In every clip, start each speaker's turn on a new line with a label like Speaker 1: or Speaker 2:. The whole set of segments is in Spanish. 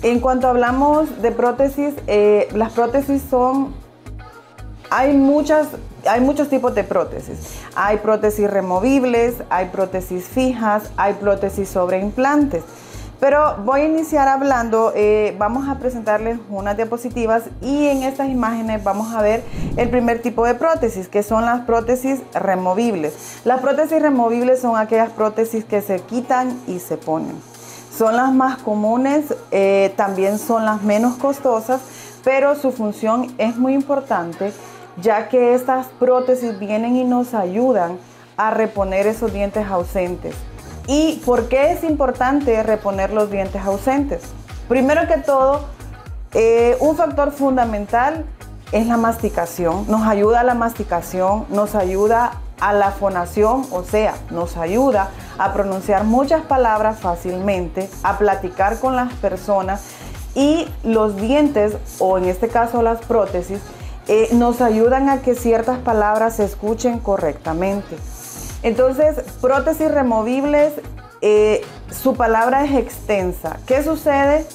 Speaker 1: En cuanto hablamos de prótesis, las prótesis hay muchos tipos de prótesis. Hay prótesis removibles, hay prótesis fijas, hay prótesis sobre implantes. Pero voy a iniciar hablando, vamos a presentarles unas diapositivas y en estas imágenes vamos a ver el primer tipo de prótesis, que son las prótesis removibles. Las prótesis removibles son aquellas prótesis que se quitan y se ponen. Son las más comunes, también son las menos costosas, pero su función es muy importante, ya que estas prótesis vienen y nos ayudan a reponer esos dientes ausentes. ¿Y por qué es importante reponer los dientes ausentes? Primero que todo, un factor fundamental es la masticación. Nos ayuda a la masticación, nos ayuda a la fonación, o sea, nos ayuda a pronunciar muchas palabras fácilmente, a platicar con las personas, y los dientes, o en este caso las prótesis, nos ayudan a que ciertas palabras se escuchen correctamente. Entonces, prótesis removibles, su palabra es extensa. ¿Qué sucede?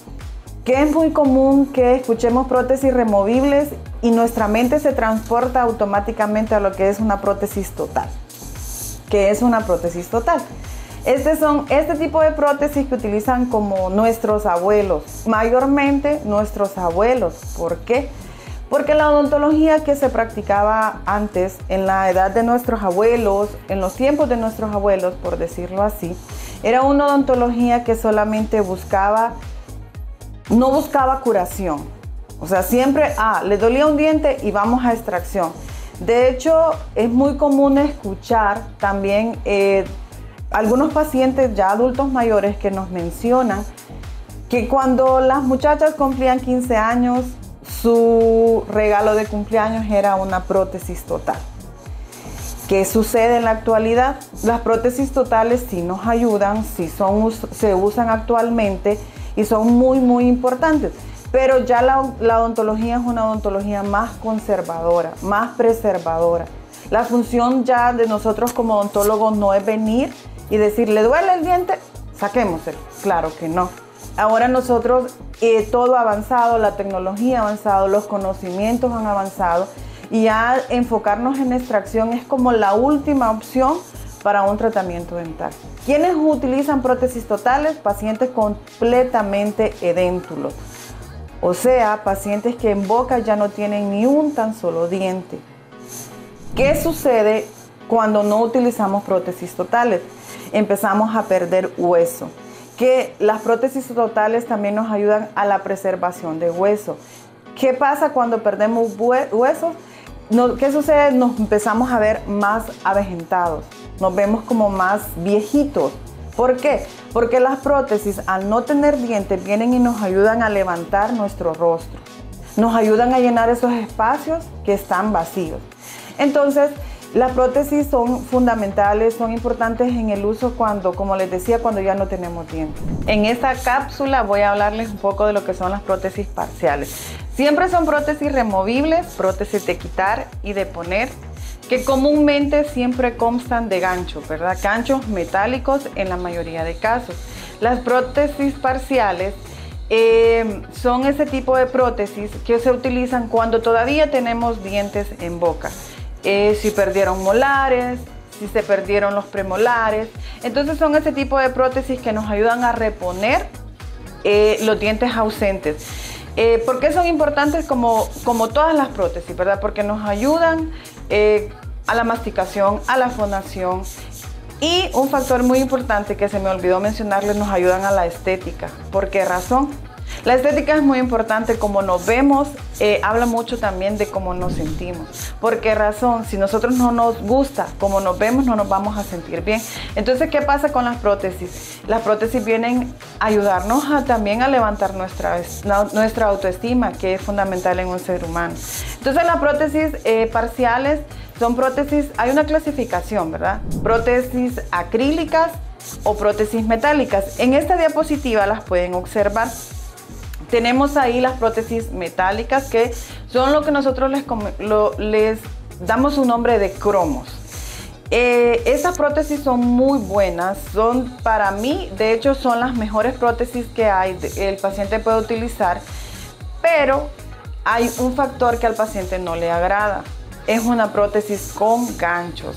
Speaker 1: Que es muy común que escuchemos prótesis removibles y nuestra mente se transporta automáticamente a lo que es una prótesis total. ¿Qué es una prótesis total? Este tipo de prótesis que utilizan como nuestros abuelos, mayormente nuestros abuelos. ¿Por qué? Porque la odontología que se practicaba antes, en la edad de nuestros abuelos, en los tiempos de nuestros abuelos, por decirlo así, era una odontología que solamente no buscaba curación. O sea, siempre, le dolía un diente y vamos a extracción. De hecho, es muy común escuchar también algunos pacientes ya adultos mayores que nos mencionan que cuando las muchachas cumplían 15 años, su regalo de cumpleaños era una prótesis total. ¿Qué sucede en la actualidad? Las prótesis totales sí nos ayudan, sí se usan actualmente y son muy importantes. Pero ya la odontología es una odontología más conservadora, más preservadora. La función ya de nosotros como odontólogos no es venir y decir, ¿le duele el diente? Saquémoselo. Claro que no. Ahora nosotros, todo ha avanzado, la tecnología ha avanzado, los conocimientos han avanzado y ya enfocarnos en extracción es como la última opción para un tratamiento dental. ¿Quiénes utilizan prótesis totales? Pacientes completamente edéntulos, o sea, pacientes que en boca ya no tienen ni un tan solo diente. ¿Qué sucede cuando no utilizamos prótesis totales? Empezamos a perder hueso. Que las prótesis totales también nos ayudan a la preservación de hueso. ¿Qué pasa cuando perdemos huesos? ¿Qué sucede? Nos empezamos a ver más avejentados, nos vemos como más viejitos. ¿Por qué? Porque las prótesis, al no tener dientes, vienen y nos ayudan a levantar nuestro rostro, nos ayudan a llenar esos espacios que están vacíos. Entonces, las prótesis son fundamentales, son importantes en el uso como les decía, cuando ya no tenemos dientes. En esta cápsula voy a hablarles un poco de lo que son las prótesis parciales. Siempre son prótesis removibles, prótesis de quitar y de poner, que comúnmente siempre constan de ganchos, ¿verdad? Ganchos metálicos en la mayoría de casos. Las prótesis parciales son ese tipo de prótesis que se utilizan cuando todavía tenemos dientes en boca. Si perdieron molares, si se perdieron los premolares. Entonces son ese tipo de prótesis que nos ayudan a reponer los dientes ausentes. ¿Por qué son importantes como todas las prótesis, verdad? Porque nos ayudan a la masticación, a la fonación. Y un factor muy importante que se me olvidó mencionarles, nos ayudan a la estética. ¿Por qué razón? La estética es muy importante, como nos vemos, habla mucho también de cómo nos sentimos. ¿Por qué razón? Si nosotros no nos gusta cómo nos vemos, no nos vamos a sentir bien. Entonces, ¿qué pasa con las prótesis? Las prótesis vienen a ayudarnos también a levantar nuestra autoestima, que es fundamental en un ser humano. Entonces, las prótesis parciales son prótesis, hay una clasificación, ¿verdad? Prótesis acrílicas o prótesis metálicas. En esta diapositiva las pueden observar. Tenemos ahí las prótesis metálicas, que son lo que nosotros les damos un nombre de cromos. Esas prótesis son muy buenas, son para mí, de hecho, son las mejores prótesis que hay, el paciente puede utilizar, pero hay un factor que al paciente no le agrada. Es una prótesis con ganchos.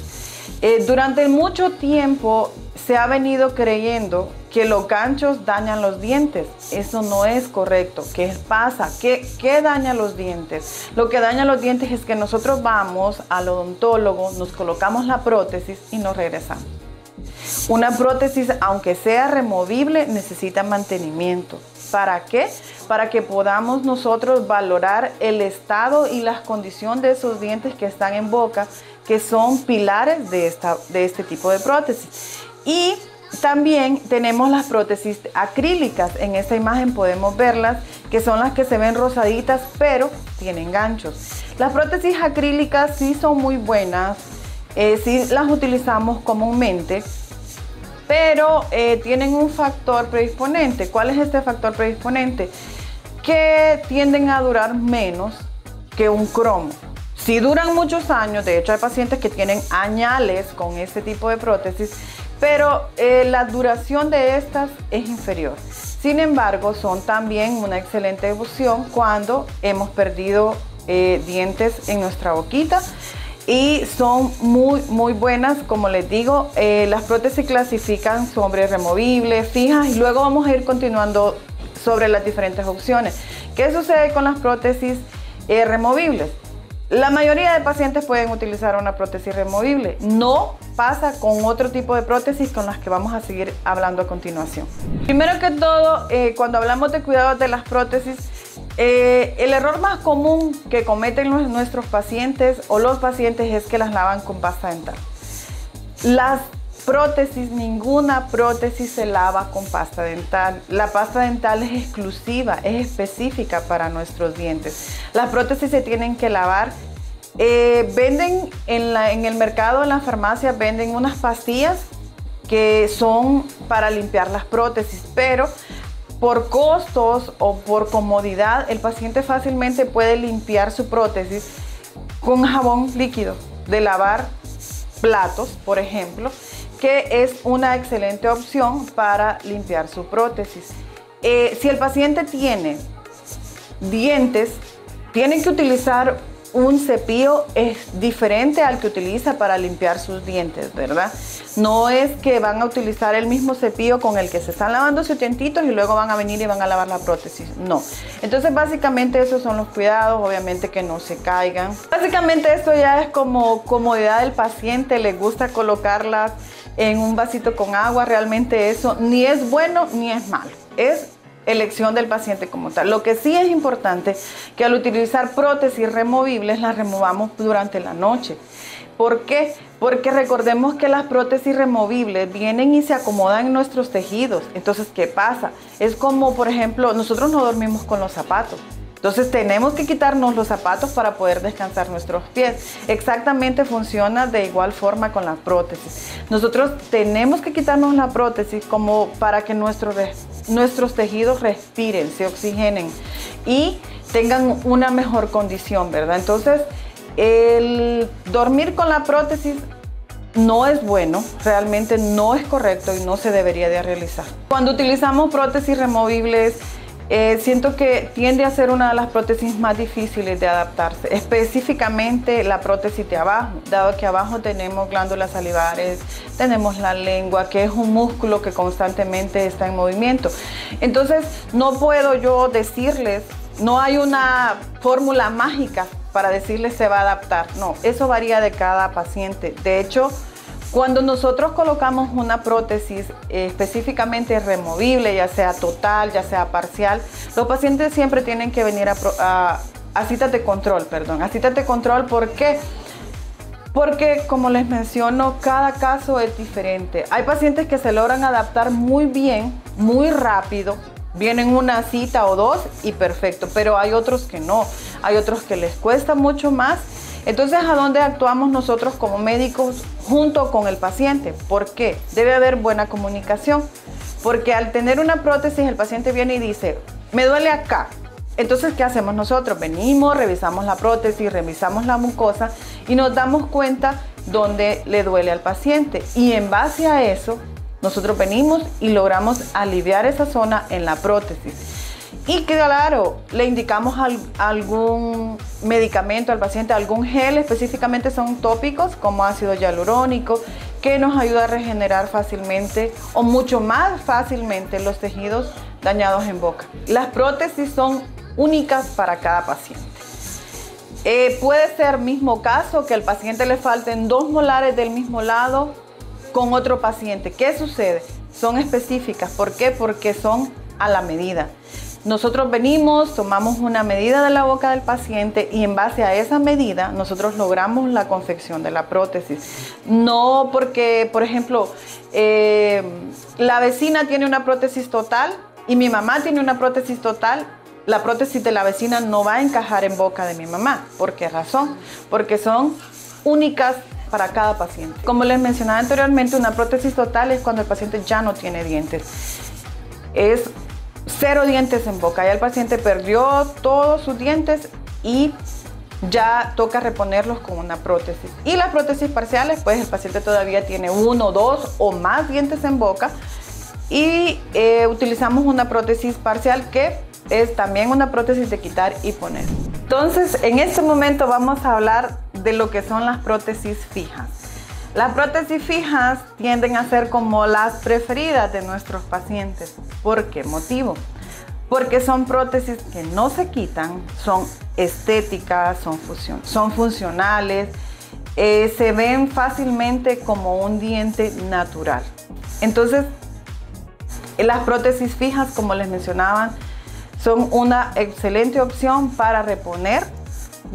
Speaker 1: Durante mucho tiempo se ha venido creyendo que los ganchos dañan los dientes. Eso no es correcto. ¿Qué pasa? ¿Qué daña los dientes? Lo que daña los dientes es que nosotros vamos al odontólogo, nos colocamos la prótesis y nos regresamos. Una prótesis, aunque sea removible, necesita mantenimiento. ¿Para qué? Para que podamos nosotros valorar el estado y la condición de esos dientes que están en boca, que son pilares de este tipo de prótesis. Y también tenemos las prótesis acrílicas. En esta imagen podemos verlas, que son las que se ven rosaditas, pero tienen ganchos. Las prótesis acrílicas sí son muy buenas, sí las utilizamos comúnmente, pero tienen un factor predisponente. ¿Cuál es este factor predisponente? Que tienden a durar menos que un cromo. Sí duran muchos años, de hecho hay pacientes que tienen añales con este tipo de prótesis, pero la duración de estas es inferior. Sin embargo, son también una excelente opción cuando hemos perdido dientes en nuestra boquita. Y son muy buenas, como les digo. Las prótesis clasifican sobre removibles, fijas, y luego vamos a ir continuando sobre las diferentes opciones. ¿Qué sucede con las prótesis removibles? La mayoría de pacientes pueden utilizar una prótesis removible. No pasa con otro tipo de prótesis con las que vamos a seguir hablando a continuación. Primero que todo, cuando hablamos de cuidados de las prótesis, el error más común que cometen nuestros pacientes o los pacientes es que las lavan con pasta dental. Las prótesis, ninguna prótesis se lava con pasta dental. La pasta dental es exclusiva, es específica para nuestros dientes. Las prótesis se tienen que lavar. Venden en el mercado, en las farmacias, venden unas pastillas que son para limpiar las prótesis, pero por costos o por comodidad, el paciente fácilmente puede limpiar su prótesis con jabón líquido de lavar platos, por ejemplo, que es una excelente opción para limpiar su prótesis. Si el paciente tiene dientes, tiene que utilizar un cepillo diferente al que utiliza para limpiar sus dientes, ¿verdad? No es que van a utilizar el mismo cepillo con el que se están lavando sus dientitos y luego van a venir y van a lavar la prótesis, no. Entonces básicamente esos son los cuidados, obviamente que no se caigan. Básicamente esto ya es como comodidad del paciente, le gusta colocarlas en un vasito con agua. Realmente eso ni es bueno ni es malo, es elección del paciente como tal. Lo que sí es importante que al utilizar prótesis removibles las removamos durante la noche. ¿Por qué? Porque recordemos que las prótesis removibles vienen y se acomodan en nuestros tejidos. Entonces, ¿qué pasa? Es como, por ejemplo, nosotros no dormimos con los zapatos. Entonces tenemos que quitarnos los zapatos para poder descansar nuestros pies. Exactamente funciona de igual forma con la prótesis. Nosotros tenemos que quitarnos la prótesis como para que nuestros tejidos respiren, se oxigenen y tengan una mejor condición, ¿verdad? Entonces, el dormir con la prótesis no es bueno, realmente no es correcto y no se debería de realizar. Cuando utilizamos prótesis removibles, siento que tiende a ser una de las prótesis más difíciles de adaptarse, específicamente la prótesis de abajo, dado que abajo tenemos glándulas salivares, tenemos la lengua, que es un músculo que constantemente está en movimiento. Entonces, no puedo yo decirles, no hay una fórmula mágica para decirles se va a adaptar. No, eso varía de cada paciente. De hecho, cuando nosotros colocamos una prótesis específicamente removible, ya sea total, ya sea parcial, los pacientes siempre tienen que venir a citas de control, a citas de control. ¿Por qué? Porque, como les menciono, cada caso es diferente. Hay pacientes que se logran adaptar muy bien, muy rápido, vienen una cita o dos y perfecto, pero hay otros que no, hay otros que les cuesta mucho más. Entonces, ¿a dónde actuamos nosotros como médicos junto con el paciente? ¿Por qué? Debe haber buena comunicación, porque al tener una prótesis el paciente viene y dice, me duele acá. Entonces, ¿qué hacemos nosotros? Venimos, revisamos la prótesis, revisamos la mucosa y nos damos cuenta donde le duele al paciente. Y en base a eso, nosotros venimos y logramos aliviar esa zona en la prótesis. Y claro, le indicamos algún medicamento al paciente, algún gel, específicamente son tópicos como ácido hialurónico, que nos ayuda a regenerar fácilmente o mucho más fácilmente los tejidos dañados en boca. Las prótesis son únicas para cada paciente. Puede ser mismo caso que al paciente le falten 2 molares del mismo lado con otro paciente. ¿Qué sucede? Son específicas. ¿Por qué? Porque son a la medida. Nosotros venimos, tomamos una medida de la boca del paciente y en base a esa medida nosotros logramos la confección de la prótesis. No porque, por ejemplo, la vecina tiene una prótesis total y mi mamá tiene una prótesis total, la prótesis de la vecina no va a encajar en boca de mi mamá. ¿Por qué razón? Porque son únicas para cada paciente. Como les mencionaba anteriormente, una prótesis total es cuando el paciente ya no tiene dientes. Es 0 dientes en boca. Ya el paciente perdió todos sus dientes y ya toca reponerlos con una prótesis. Y las prótesis parciales, pues el paciente todavía tiene 1, 2 o más dientes en boca y utilizamos una prótesis parcial que es también una prótesis de quitar y poner. Entonces, en este momento vamos a hablar de lo que son las prótesis fijas. Las prótesis fijas tienden a ser como las preferidas de nuestros pacientes. ¿Por qué motivo? Porque son prótesis que no se quitan, son estéticas, son funcionales, se ven fácilmente como un diente natural. Entonces, las prótesis fijas, como les mencionaba, son una excelente opción para reponer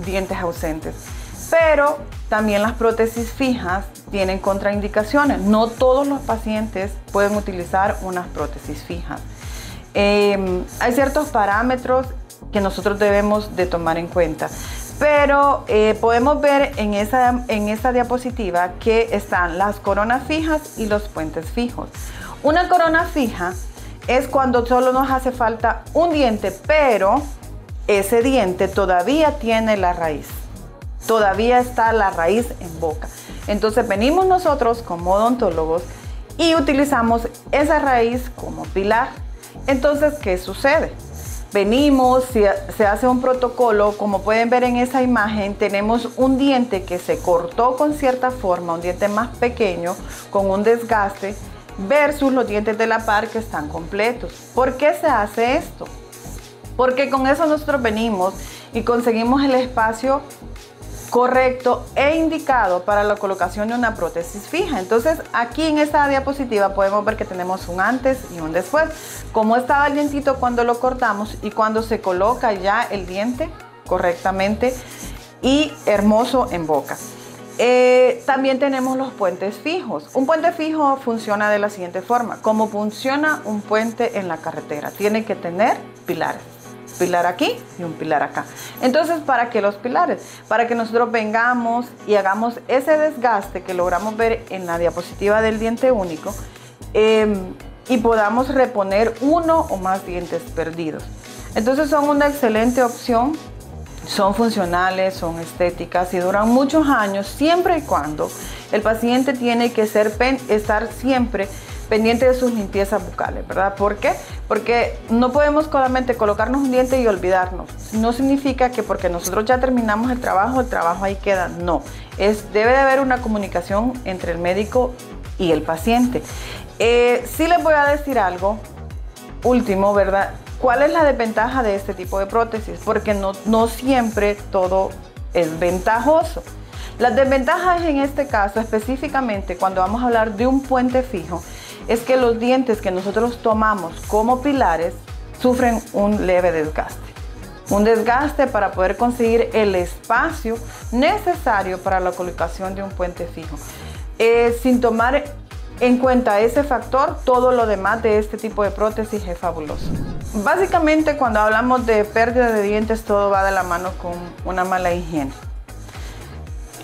Speaker 1: dientes ausentes. Pero también las prótesis fijas tienen contraindicaciones. No todos los pacientes pueden utilizar unas prótesis fijas. Hay ciertos parámetros que nosotros debemos de tomar en cuenta. Pero podemos ver en esta diapositiva que están las coronas fijas y los puentes fijos. Una corona fija es cuando solo nos hace falta un diente, pero ese diente todavía tiene la raíz. Todavía está la raíz en boca. Entonces venimos nosotros como odontólogos y utilizamos esa raíz como pilar. Entonces, ¿qué sucede? Venimos, se hace un protocolo, como pueden ver en esa imagen, tenemos un diente que se cortó con cierta forma, un diente más pequeño, con un desgaste, versus los dientes de la par que están completos. ¿Por qué se hace esto? Porque con eso nosotros venimos y conseguimos el espacio correcto e indicado para la colocación de una prótesis fija. Entonces aquí en esta diapositiva podemos ver que tenemos un antes y un después, cómo estaba el dientito cuando lo cortamos y cuando se coloca ya el diente correctamente y hermoso en boca. También tenemos los puentes fijos. Un puente fijo funciona de la siguiente forma. ¿Cómo funciona un puente en la carretera? Tiene que tener pilares. Pilar aquí y un pilar acá. Entonces, ¿para qué los pilares? Para que nosotros vengamos y hagamos ese desgaste que logramos ver en la diapositiva del diente único y podamos reponer uno o más dientes perdidos. Entonces son una excelente opción, son funcionales, son estéticas y duran muchos años siempre y cuando el paciente tiene que estar siempre pendiente de sus limpiezas bucales, ¿verdad? ¿Por qué? Porque no podemos solamente colocarnos un diente y olvidarnos. No significa que porque nosotros ya terminamos el trabajo ahí queda. No, debe de haber una comunicación entre el médico y el paciente. Sí les voy a decir algo último, ¿verdad? ¿Cuál es la desventaja de este tipo de prótesis? Porque no siempre todo es ventajoso. Las desventajas en este caso, específicamente cuando vamos a hablar de un puente fijo, es que los dientes que nosotros tomamos como pilares sufren un leve desgaste. Un desgaste para poder conseguir el espacio necesario para la colocación de un puente fijo. Sin tomar en cuenta ese factor, todo lo demás de este tipo de prótesis es fabuloso. Básicamente, cuando hablamos de pérdida de dientes, todo va de la mano con una mala higiene.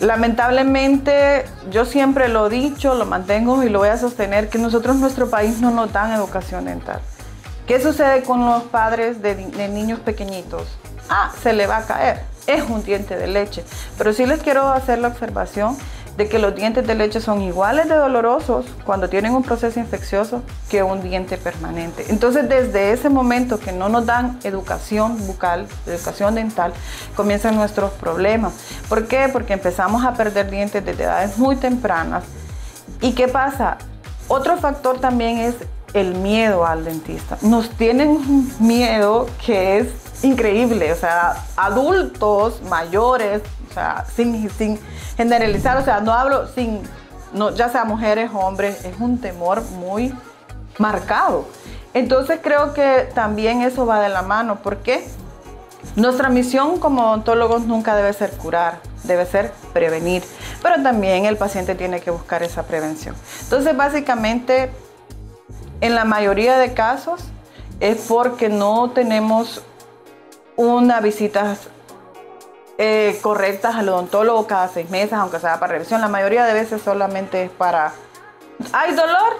Speaker 1: Lamentablemente, yo siempre lo he dicho, lo mantengo y lo voy a sostener, que nosotros en nuestro país no nos dan educación dental. ¿Qué sucede con los padres de niños pequeñitos? Se le va a caer, es un diente de leche. Pero sí les quiero hacer la observación de que los dientes de leche son iguales de dolorosos cuando tienen un proceso infeccioso que un diente permanente. Entonces, desde ese momento que no nos dan educación bucal, educación dental, comienzan nuestros problemas. ¿Por qué? Porque empezamos a perder dientes desde edades muy tempranas. ¿Y qué pasa? Otro factor también es el miedo al dentista. Nos tienen un miedo que es increíble, o sea, adultos mayores, o sea, sin generalizar, o sea, no hablo ya sea mujeres o hombres, es un temor muy marcado. Entonces creo que también eso va de la mano. ¿Por qué? Nuestra misión como odontólogos nunca debe ser curar, debe ser prevenir, pero también el paciente tiene que buscar esa prevención. Entonces, básicamente, en la mayoría de casos es porque no tenemos unas visitas correctas al odontólogo cada 6 meses, aunque sea para revisión. La mayoría de veces solamente es para... ¿Hay dolor?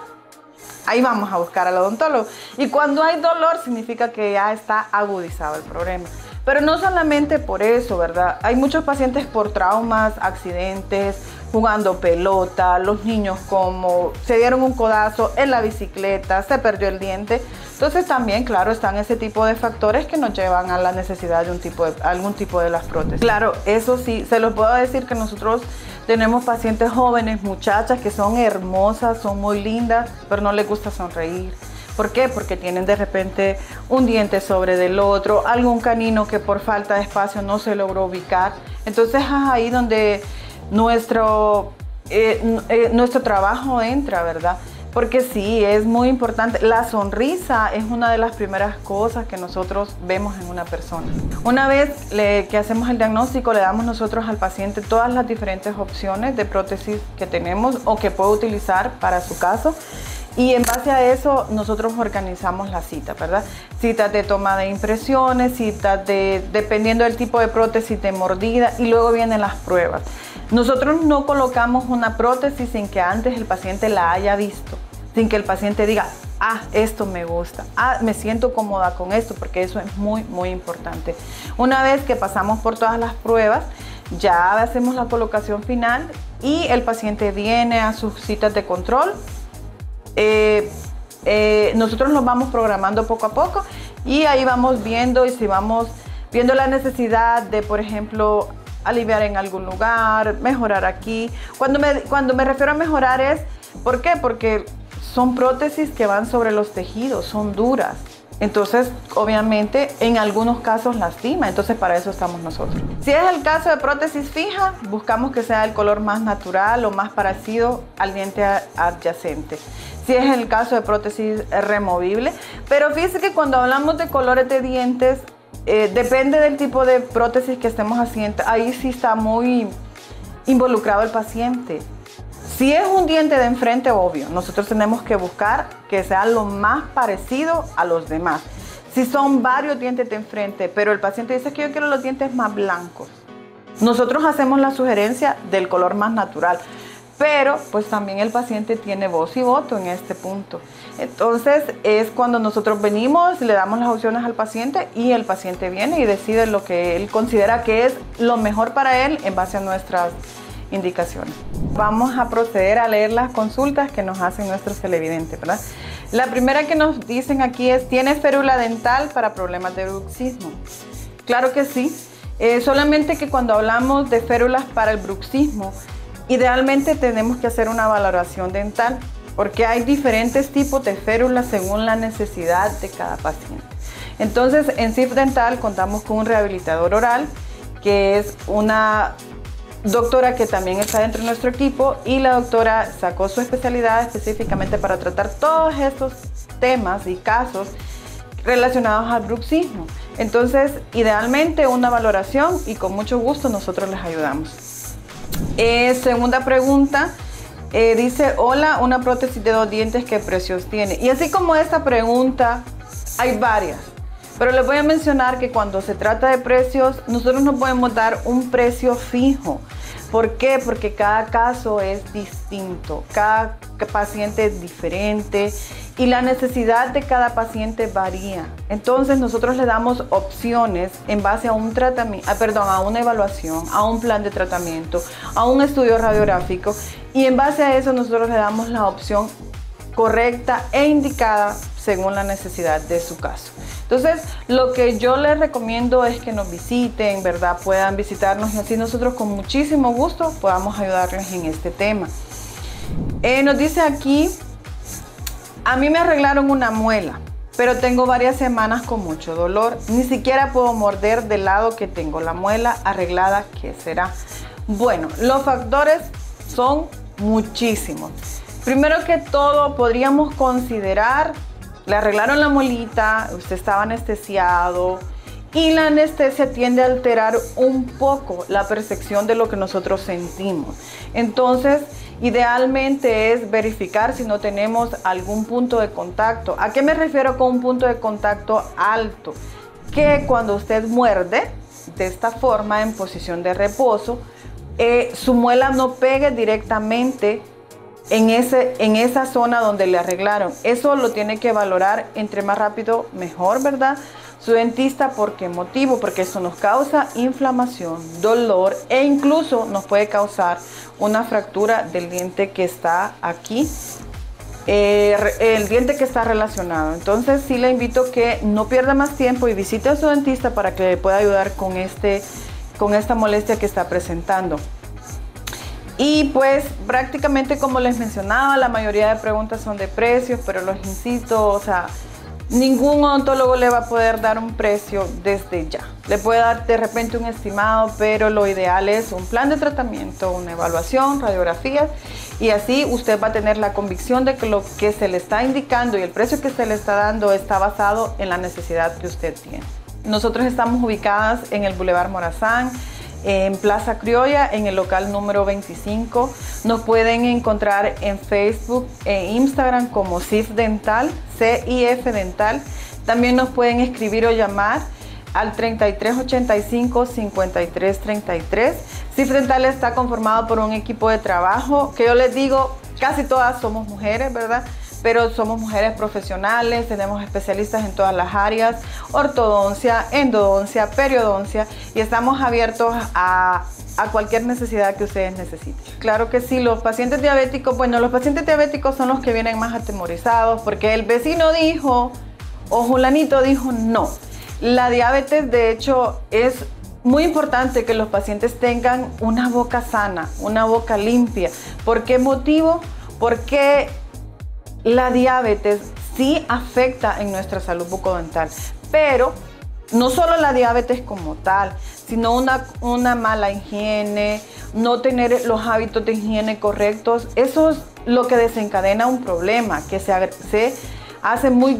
Speaker 1: Ahí vamos a buscar al odontólogo. Y cuando hay dolor significa que ya está agudizado el problema. Pero no solamente por eso, ¿verdad? Hay muchos pacientes por traumas, accidentes, jugando pelota, los niños como se dieron un codazo en la bicicleta, se perdió el diente. Entonces también, claro, están ese tipo de factores que nos llevan a la necesidad de algún tipo de las prótesis. Claro, eso sí, se los puedo decir que nosotros tenemos pacientes jóvenes, muchachas que son hermosas, son muy lindas, pero no les gusta sonreír. ¿Por qué? Porque tienen de repente un diente sobre del otro, algún canino que por falta de espacio no se logró ubicar. Entonces es ahí donde nuestro trabajo entra, ¿verdad? Porque sí, es muy importante. La sonrisa es una de las primeras cosas que nosotros vemos en una persona. Una vez que hacemos el diagnóstico, le damos nosotros al paciente todas las diferentes opciones de prótesis que tenemos o que puede utilizar para su caso. Y en base a eso, nosotros organizamos la cita, ¿verdad? Citas de toma de impresiones, citas dependiendo del tipo de prótesis, de mordida, y luego vienen las pruebas. Nosotros no colocamos una prótesis sin que antes el paciente la haya visto, sin que el paciente diga, ah, esto me gusta, ah, me siento cómoda con esto, porque eso es muy, muy importante. Una vez que pasamos por todas las pruebas, ya hacemos la colocación final y el paciente viene a sus citas de control. Nosotros nos vamos programando poco a poco y ahí vamos viendo, y si vamos viendo la necesidad de, por ejemplo, aliviar en algún lugar, mejorar aquí. Cuando me refiero a mejorar es, ¿por qué? Porque son prótesis que van sobre los tejidos, son duras. Entonces, obviamente, en algunos casos lastima. Entonces, para eso estamos nosotros. Si es el caso de prótesis fija, buscamos que sea el color más natural o más parecido al diente adyacente. Si es el caso de prótesis removible. Pero fíjese que cuando hablamos de colores de dientes, depende del tipo de prótesis que estemos haciendo. Ahí sí está muy involucrado el paciente. Si es un diente de enfrente, obvio, nosotros tenemos que buscar que sea lo más parecido a los demás. Si son varios dientes de enfrente, pero el paciente dice que yo quiero los dientes más blancos, nosotros hacemos la sugerencia del color más natural. Pero pues también el paciente tiene voz y voto en este punto. Entonces es cuando nosotros venimos, le damos las opciones al paciente y el paciente viene y decide lo que él considera que es lo mejor para él en base a nuestras indicaciones. Vamos a proceder a leer las consultas que nos hacen nuestros televidentes, ¿verdad? La primera que nos dicen aquí es, ¿tiene férula dental para problemas de bruxismo? Claro que sí, solamente que cuando hablamos de férulas para el bruxismo, idealmente tenemos que hacer una valoración dental, porque hay diferentes tipos de férulas según la necesidad de cada paciente. Entonces, en CIF Dental contamos con un rehabilitador oral, que es una doctora que también está dentro de nuestro equipo, y la doctora sacó su especialidad específicamente para tratar todos estos temas y casos relacionados al bruxismo. Entonces, idealmente una valoración y con mucho gusto nosotros les ayudamos. Segunda pregunta, dice, hola, una prótesis de 2 dientes, ¿qué precios tiene? Y así como esta pregunta, hay varias. Pero les voy a mencionar que cuando se trata de precios, nosotros no podemos dar un precio fijo, ¿Por qué? Porque cada caso es distinto, cada paciente es diferente y la necesidad de cada paciente varía. Entonces nosotros le damos opciones en base a un tratamiento, a una evaluación, a un plan de tratamiento, a un estudio radiográfico, y en base a eso nosotros le damos la opción correcta e indicada según la necesidad de su caso. Entonces, lo que yo les recomiendo es que nos visiten, ¿verdad? Puedan visitarnos y así nosotros con muchísimo gusto podamos ayudarles en este tema. Nos dice aquí, a mí me arreglaron una muela, pero tengo varias semanas con mucho dolor. Ni siquiera puedo morder del lado que tengo la muela arreglada. ¿Qué será? Bueno, los factores son muchísimos. Primero que todo, podríamos considerar, le arreglaron la muelita, usted estaba anestesiado y la anestesia tiende a alterar un poco la percepción de lo que nosotros sentimos. Entonces, idealmente es verificar si no tenemos algún punto de contacto. ¿A qué me refiero con un punto de contacto alto? Que cuando usted muerde de esta forma en posición de reposo, su muela no pegue directamente en esa zona donde le arreglaron. Eso lo tiene que valorar, entre más rápido mejor, ¿verdad? Su dentista. ¿Por qué motivo? Porque eso nos causa inflamación, dolor e incluso nos puede causar una fractura del diente que está aquí, el diente que está relacionado. Entonces sí le invito que no pierda más tiempo y visite a su dentista para que le pueda ayudar con esta molestia que está presentando. Y pues prácticamente, como les mencionaba, la mayoría de preguntas son de precios, pero los insisto, o sea, ningún odontólogo le va a poder dar un precio desde ya. Le puede dar de repente un estimado, pero lo ideal es un plan de tratamiento, una evaluación, radiografías, y así usted va a tener la convicción de que lo que se le está indicando y el precio que se le está dando está basado en la necesidad que usted tiene. Nosotros estamos ubicadas en el Boulevard Morazán, en Plaza Criolla, en el local número 25. Nos pueden encontrar en Facebook e Instagram como CIF Dental, CIF Dental. También nos pueden escribir o llamar al 3385-5333. CIF Dental está conformado por un equipo de trabajo que yo les digo, casi todas somos mujeres, ¿verdad? Pero somos mujeres profesionales, tenemos especialistas en todas las áreas, ortodoncia, endodoncia, periodoncia, y estamos abiertos a cualquier necesidad que ustedes necesiten. Claro que sí, los pacientes diabéticos, bueno, los pacientes diabéticos son los que vienen más atemorizados porque el vecino dijo o fulanito dijo no. La diabetes, de hecho, es muy importante que los pacientes tengan una boca sana, una boca limpia. ¿Por qué motivo? Porque la diabetes sí afecta en nuestra salud bucodental, pero no solo la diabetes como tal, sino una mala higiene, no tener los hábitos de higiene correctos. Eso es lo que desencadena un problema que se hace muy